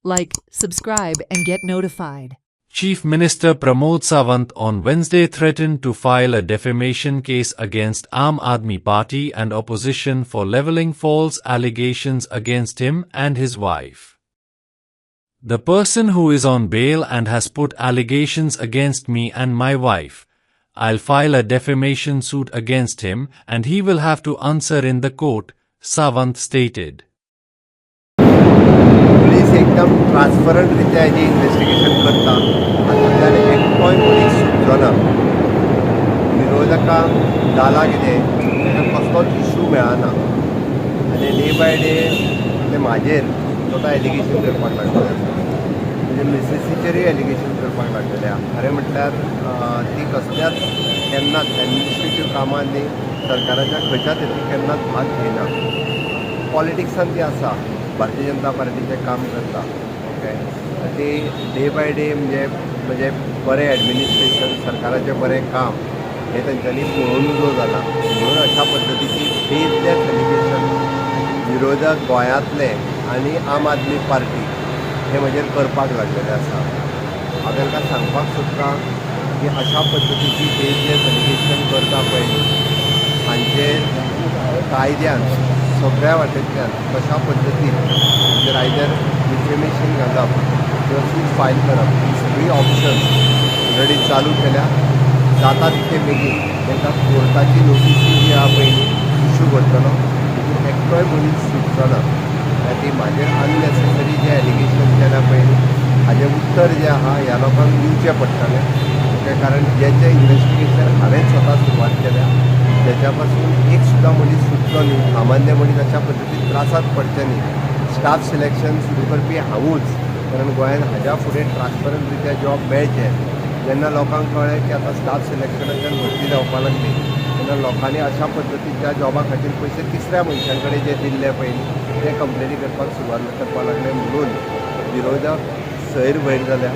Like, subscribe and get notified. Chief Minister Pramod Sawant on Wednesday threatened to file a defamation case against Aam Aadmi Party and opposition for levelling false allegations against him and his wife. "The person who is on bail and has put allegations against me and my wife, I'll file a defamation suit against him and he will have to answer in the court," Sawant stated. Police एकदम transparent रित्या हेजें investigation करता हातूंतल्यान एकटोय मनीस सुटलो ना. विरोधकांक जाला कितें ताका कसलोच इशू मेळना आनी डे बाय डे ते म्हाजेर स्वता एलिगेशन करपाक लागलेले आसा. म्हणजे मिसेसीचेरूय एलिगेशन करपाक लागलेले आहा. खरें म्हटल्यार ती कसल्याच केन्नाच एडमिनिस्ट्रेटीव कामांत न्ही सरकाराच्या खंयच्याच हातूंत केन्नाच भाग घेयना. पॉलिटिक्सान ती आसा, भारतीय जनता पार्टीचें काम करता. ओके, ती डे बाय डे म्हणजे बरें एडमिनिस्ट्रेशन, सरकाराचें बरें काम हें तेंच्यांनी पळोवन उजो जाला. म्हणून अशा पद्दतीची बेजलेस एलिगेशन विरोधक गोंयांतले आनी आम आदमी पार्टी हे म्हजेर करपाक लागलेले आसा. हांव तांकां सांगपाक सोदतां की अशा पद्दतीची बेजलेस एलिगेशन करता पळय हांचेर कायद्यान सगळ्या वाटेंतल्यान कशा पद्दतीन म्हणजे आयदर डिफेमेशन घालप किंवा सूट फायल करप ही सगळी ऑप्शन्स ऑलरेडी चालू केल्या. जाता तितके बेगीन तांकां कोर्टाची नोटीसी जी आहा पळय इशू करतलो. तितून एकटोय मनीस सुटचो ना. ती म्हाजेर अननेसेसरी जे एलिगेशन केल्या पळय हाजें उत्तर जें आहा ह्या लोकांक दिवचें पडटलें. ओके, कारण जें इन्वेस्टिगेशन हांवें स्वता सुरवात केल्या त्याच्या पासून एक सुद्दां मनीस सुटलो न्ही. सामान्य मनीस अशा पद्दतीन त्रासात पडचे न्ही. स्टाफ सिलेक्शन सुरू करपी हांवूच, कारण गोंयांत हाज्या फुडें ट्रान्सपरंट रित्या जॉब मेळचे. जेन्ना लोकांक कळ्ळें की आतां स्टाफ सिलेक्शनाच्यान भरती जावपाक लागली तेन्ना लोकांनी अशा पद्दतीच्या जॉबा खातीर पयशे तिसऱ्या मनशां कडेन जे दिल्ले पळय ते कंप्लेनी करपाक सुरवात करपाक लागले. म्हणून विरोधक सैर भयर जाल्या.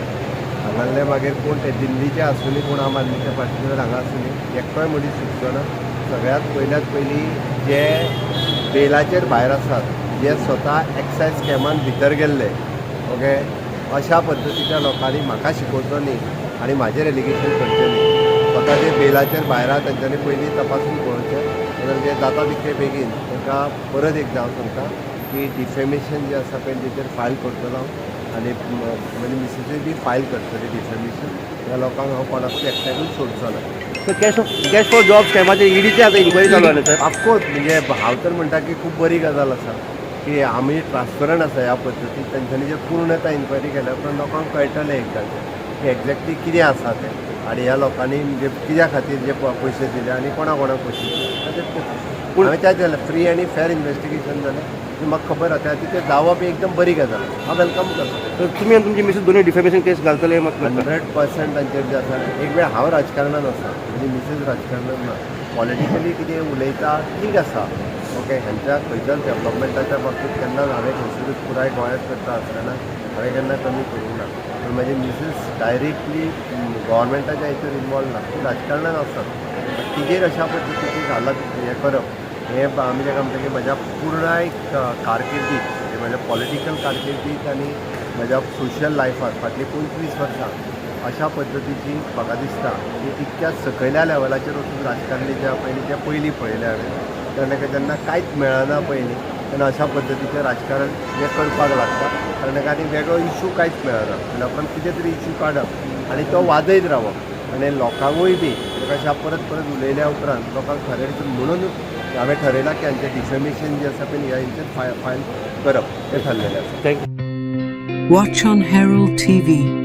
हांगासले मागीर कोण ते दिल्लीचे आसुनी कोण आम आदमीच्या पार्टीचे हांगा आसुनी एकटोय मनीस सुटचो ना. सगळ्यात पयलीं जे बेलाचेर भायर आसात, जे स्वता एक्सायज स्कॅमान भितर गेल्ले, ओके, अशा पद्दतीच्या लोकांनी म्हाका शिकोवचो न्ही आनी म्हाजेर एलिगेशन करचें न्ही. स्वता जे बेलाचेर भायर आहा तेंच्यांनी पयलीं तपासून पळोवचें. जाल्यार जे जाता तितके बेगीन तांकां परत एकदां हांव सांगता की डिफेमेशन जें आसा पळय तेचेर फायल करतलो आनी म्हणजे मिसेसीय बी फायल करतली डिफेमेशन. ह्या लोकांक हांव कोणाकूय एकट्याकूय सोडचो ना. तर कॅश फॉर जॉब स्कॅमाचेर ईडीची आतां इन्क्वायरी चालू आसा सर. ऑफकोर्स म्हणजे हांव तर म्हणटा की खूब बरी गजाल आसा की आमी ट्रान्सपरंट आसा ह्या पद्दतीन. तेंच्यांनी जे पूर्ण इन्क्वायरी केल्या उपरांत लोकांक कळटलें एकदां की एक्झॅक्टली कितें आसा तें आनी ह्या लोकांनी म्हणजे कित्या खातीर जे पयशे दिले आनी कोणा कोणाक पयशे दिले. हांवें त्या जालें फ्री आनी फेर इन्वेस्टिगेशन जालें की म्हाका खबर आसा तें जावप ही एकदम बरी गजाल. हांव वेलकम करता. तर तुमी आनी तुमची मिसेस दोनूय डिफेमेशन केस घालतले म्हाका 100% तांचेर जे आसा. एक वेळ हांव राजकारणांत आसा, म्हणजे मिसेस राजकारणांत ना. पॉलिटिकली कितें उलयता ठीक आसा. ओके, हांच्या खंयच्याच डेवलपमेंटाच्या बाबतींत केन्नाच हांवें खंयसरूच पुराय गोंयांत करता आसतना हांवें केन्ना कमी करूंक ना. पूण म्हाजी मिसेस डायरेक्टली गव्हर्मेंटाच्या हेचेर इनवॉल्व ना. ती राजकारणांत आसता. तिजेर अशा पद्दतीची घालप हें करप हें आमी ताका म्हणटा की म्हज्या पुराय कारकिर्दीत म्हणजे म्हज्या पॉलिटिकल कारकिर्दीत आनी म्हज्या सोशल लायफांत फाटलीं 25 वर्सां अशा पद्दतीची म्हाका दिसता की इतक्या सकयल्या लेवलाचेर वचून राजकारणी जे पयलीं ते पयलीं पळयलें हांवें. ताका जेन्ना कांयच मेळना पयलीं तेन्ना अशा पद्दतीचें राजकारण जें करपाक लागता. कारण ताका आनी वेगळो इशू कांयच मेळना. लोकांक कितें तरी इशू काडप आनी तो वादयत रावप आनी लोकांकूय बी अशा परत परत उलयल्या उपरांत लोकांक खरें दिसून म्हणून हांवें ठरयलां की हांचें डिफेमेशन जें आसा पळय ह्या हांचेर फायल करप हें ठरलेलें आसा. Thank you. Watch on Herald TV.